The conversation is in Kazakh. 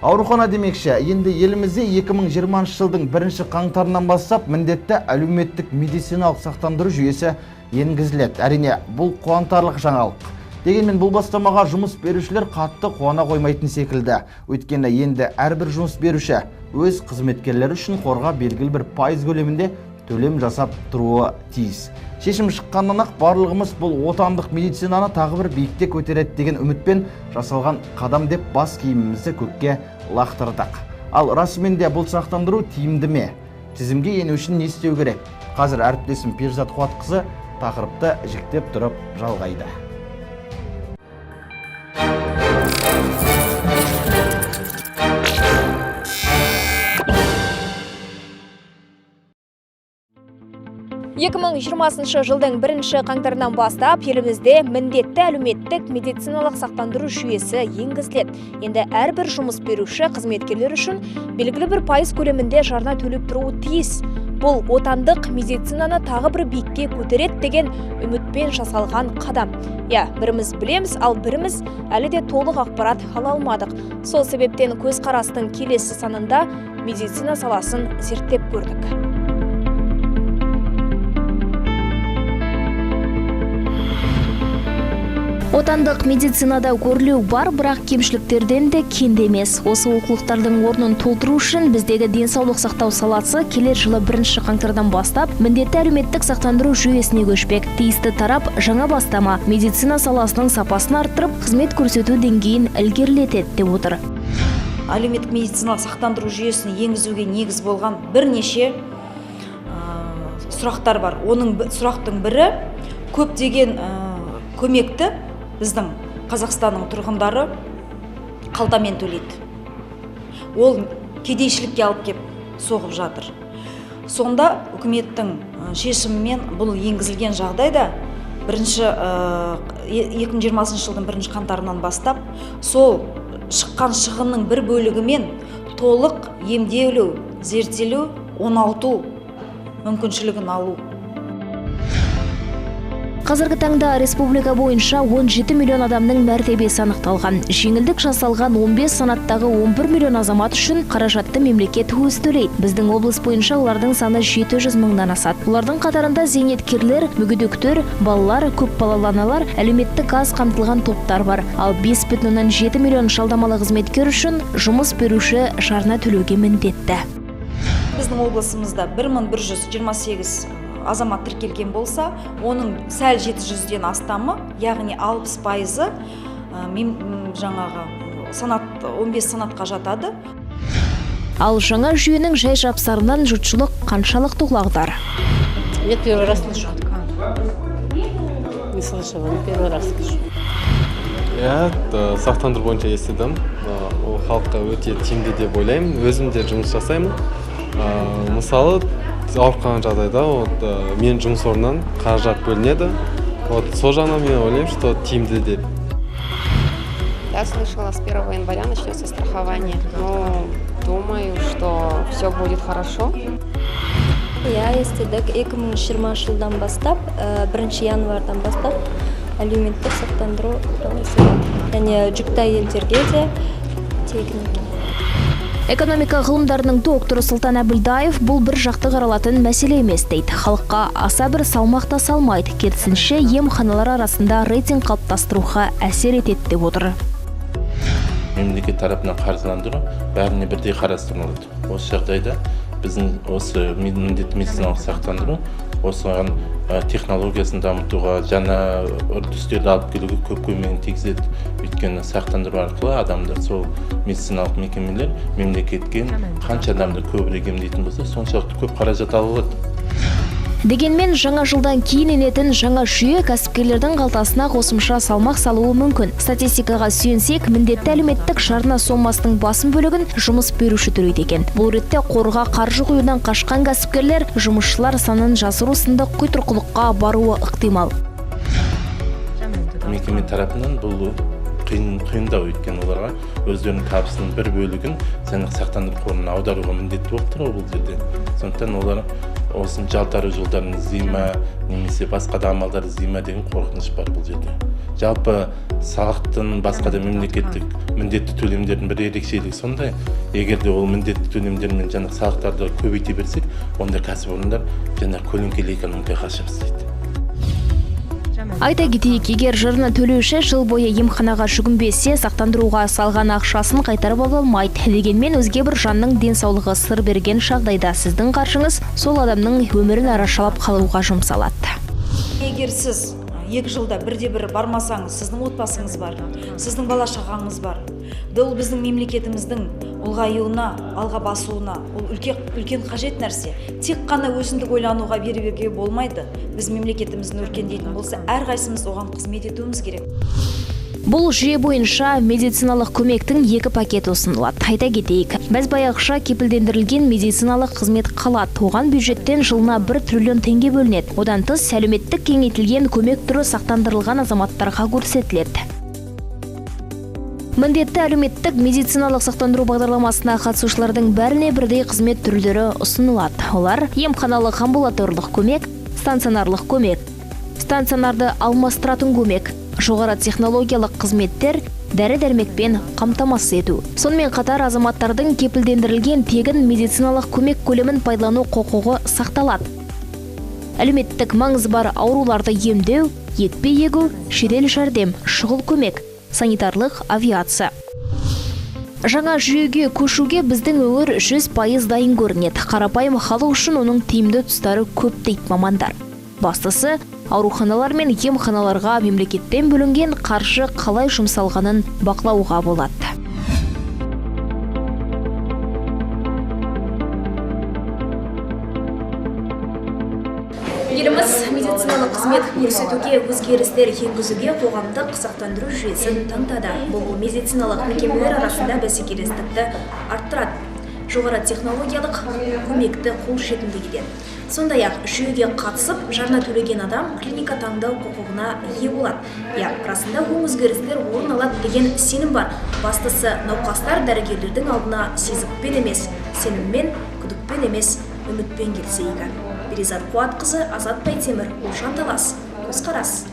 Аурухана демекші, енді елімізде 2020 жылдың 1 қаңтарынан бастап міндетті әлеуметтік медициналық сақтандыру жүйесі енгізіледі. Әрине, бұл қуантарлық жаңалық. Дегенмен бұл бастамаға жұмыс берушілер қатты қуана қоймайтын секілді. Өйткені енді әрбір жұмыс беруші өз қызметкерлері үшін қорға белгілі бір пайыз көлемінде төлем жасап тұруы тиіс. Шешім шыққаннан-ақ барлығымыз бұл отандық медицинаны тағы бір биікте көтереді деген үмітпен жасалған қадам деп бас киімімізді көкке лақтырдық. Ал расымен де бұл сақтандыру тиімді ме? Тізімге ену үшін не істеу керек? Қазір әріптесім Перизат Қуатқызы тақырыпты жіктеп тұрып жалғайды. жылдың 1 қаңтарынан бастап елімізде міндетті әлеуметтік медициналық сақтандыру жүйесі енгізіледі. Енді әрбір жұмыс беруші қызметкерлер үшін белгілі бір пайыз көлемінде жарна төлеп тұруы тиіс. Бұл отандық медицинаны тағы бір биікке көтереді деген үмітпен жасалған қадам. Біріміз білеміз, ал біріміз әлі де толық ақпарат ала алмадық. Сол себептен көзқарастың келесі санында медицина саласын зерттеп көрдік. Отандық медицинада көрлеу бар, бірақ кемшіліктерден де кенде емес. Осы олқылықтардың орнын толтыру үшін біздегі денсаулық сақтау саласы келер жылы 1 қаңтардан бастап міндетті әлеуметтік сақтандыру жүйесіне көшпек. Тиісті тарап жаңа бастама медицина саласының сапасын арттырып, қызмет көрсету деңгейін ілгерілетеді деп отыр. Әлеуметтік медициналық сақтандыру жүйесін енгізуге негіз болған бірнеше сұрақтар бар. Оның сұрақтың бірі көптеген көмекті біздің Қазақстанның тұрғындары қалтамен төлейді. Ол кедейшілікке алып кеп соғып жатыр. Сонда үкіметтің шешімімен бұл енгізілген жағдайда 2020 жылдың 1 қаңтарынан бастап сол шыққан шығынның бір бөлігімен толық емделу, зерттелу, оңалту мүмкіншілігін алу. Қазіргі таңда республика бойынша 17 миллион адамның мәртебесі анықталған. Жеңілдік жасалған 15 санаттағы 11 миллион азамат үшін қаражатты мемлекет өзі төлейді. Біздің облыс бойынша олардың саны 700 мыңнан асады. Олардың қатарында зейнеткерлер, мүгедектер, балалар, көпбалалы аналар, әлеуметтік аз қамтылған топтар бар. Ал 5,7 миллион жалдамалы қызметкер үшін жұмыс беруші жарна төлеуге міндетті. Біздің облысымызда 1128 азамат тіркелген болса, оның сәл 700-ден астамы, яғни 60%-ы жаңағы 15 санатқа жатады. Ал жаңа жүйенің жай жапсарынан жұртшылық қаншалықты құлағдар? Я первый раз слышу. Не слышала, первый раз слышу. Сақтандыру бойынша естідім. Ол халыққа өте тиімді деп ойлаймын. Өзім де жұмыс жасаймын. Мысалы, ауырған жағдайда мен жұмыс орнынан қаражат бөлінеді. Сол жағынан мен ойлаймын, что тиімді деп. Я слышала, с 1 января начнется страхование. Но думаю, что все будет хорошо. Я естідік 2020 жылдан бастап, 1 январдан бастап әлеуметтік сақтандыру және жүкті әйелдерге де тегін. Экономика ғылымдарының докторы Сұлтан Әбілдаев бұл бір жақты қаралатын мәселе емес дейді. Халыққа аса бір салмақта салмайды. Керісінше емханалар арасында рейтинг қалыптастыруға әсер етеді деп отыр. Мемлекет тарапынан қаржыландыру бәріне бірдей қарастырылады. Осы жағдайда біздің осы міндетті медициналық сақтандыру осыған технологиясын дамытуға, жаңа үрдістерді алып келуге көп көмегін тигізеді. Өйткені сақтандыру арқылы адамдар сол медициналық мекемелер мемлекетке қанша адамды көбірек емдейтін болса, соншалықты көп қаражат алады. Дегенмен жаңа жылдан кейін енетін жаңа жүйе кәсіпкерлердің қалтасына қосымша салмақ салуы мүмкін. Статистикаға сүйенсек, міндетті әлеуметтік жарна сомасының басым бөлігін жұмыс беруші төлейді екен. Бұл ретте қорға қаржы құюдан қашқан кәсіпкерлер жұмысшылар санын жасыру сынды құйтырқылыққа баруы ықтимал. Мекеме тарапынан бұл қиындау, өйткені оларға өздерінің табысының бір бөлігін сақтандыру қорына аударуға міндетті болып тұр бұл жерде. Сондықтан олар осыны жалтару жолдарын іздей ма, немесе басқа да амалдар іздей ма деген қорқыныш бар бұл жерде. Жалпы салықтың басқа да мемлекеттік міндетті төлемдердің бір ерекшелігі сондай. Егер де ол міндетті төлемдер мен жаңа салықтарды көбейте берсек, онда кәсіпорындар жаңа көлеңкелі экономикаға қаша бастайды. Айта кетейік, егер жарна төлеуші жыл бойы емханаға жүгінбесе, сақтандыруға салған ақшасын қайтарып ала алмайды. Дегенмен өзге бір жанның денсаулығы сыр берген жағдайда сіздің қаржыңыз сол адамның өмірін арашалап қалуға жұмсалады. Егер сіз 2 жылда бірде-бір бармасаңыз, сіздің отбасыңыз бар, сіздің бала шағаңыз бар. Бұл біздің мемлекетіміздің ұлғаюына, алға басуына, ол үлкен қажет нәрсе. Тек қана өзіндік ойлануға беруге болмайды. Біз мемлекетіміздің өркендейтін болса, әрқайсымыз оған қызмет етуіміз керек. Бұл жүйе бойынша медициналық көмектің 2 пакет ұсынылады. Айта кетейік, біз баяғыша кепілдендірілген медициналық қызмет қалады. Оған бюджеттен жылына 1 триллион теңге бөлінеді. Одан тыс әлеуметтік кеңейтілген көмек түрі сақтандырылған азаматтарға көрсетіледі. Міндетті әлеуметтік медициналық сақтандыру бағдарламасына қатысушылардың бәріне бірдей қызмет түрлері ұсынылады. Олар емханалық амбулаторлық көмек, станционарлық көмек, станционарды алмастыратын көмек, жоғары технологиялық қызметтер, дәрі-дәрмекпен қамтамасыз ету. Сонымен қатар азаматтардың кепілдендірілген тегін медициналық көмек көлемін пайдалану құқығы сақталады. Әлеуметтік маңызы бар ауруларды емдеу, екпе егу, жедел жәрдем, шұғыл көмек, санитарлық авиация. Жаңа жүйеге көшуге біздің өңір 100% дайын көрінеді. Қарапайым халық үшін оның тиімді тұстары көп дейді мамандар. Бастысы, ауруханалар мен емханаларға мемлекеттен бөлінген қаржы қалай жұмсалғанын бақылауға болады. Еліміз медициналық қызмет көрсетуге өзгерістер енгізуге қоғамдық сақтандыру жүйесін таңдады. Бұл медициналық мекемелер арасында бәсекелестікті арттырады. Жоғары технологиялық көмекті қолжетімді етеді. Сондай-ақ жүйеге қатысып, жарна төлеген адам клиника таңдау құқығына ие болады. Расында оң өзгерістер орын алады деген сенім бар. Бастысы, науқастар дәрігерлердің алдына сезікпен емес, сеніммен, күдікпен емес, үмітпен келсе игі. Перизат Қуатқызы, Азат Байтемір, Олжан Талас, Көзқарас.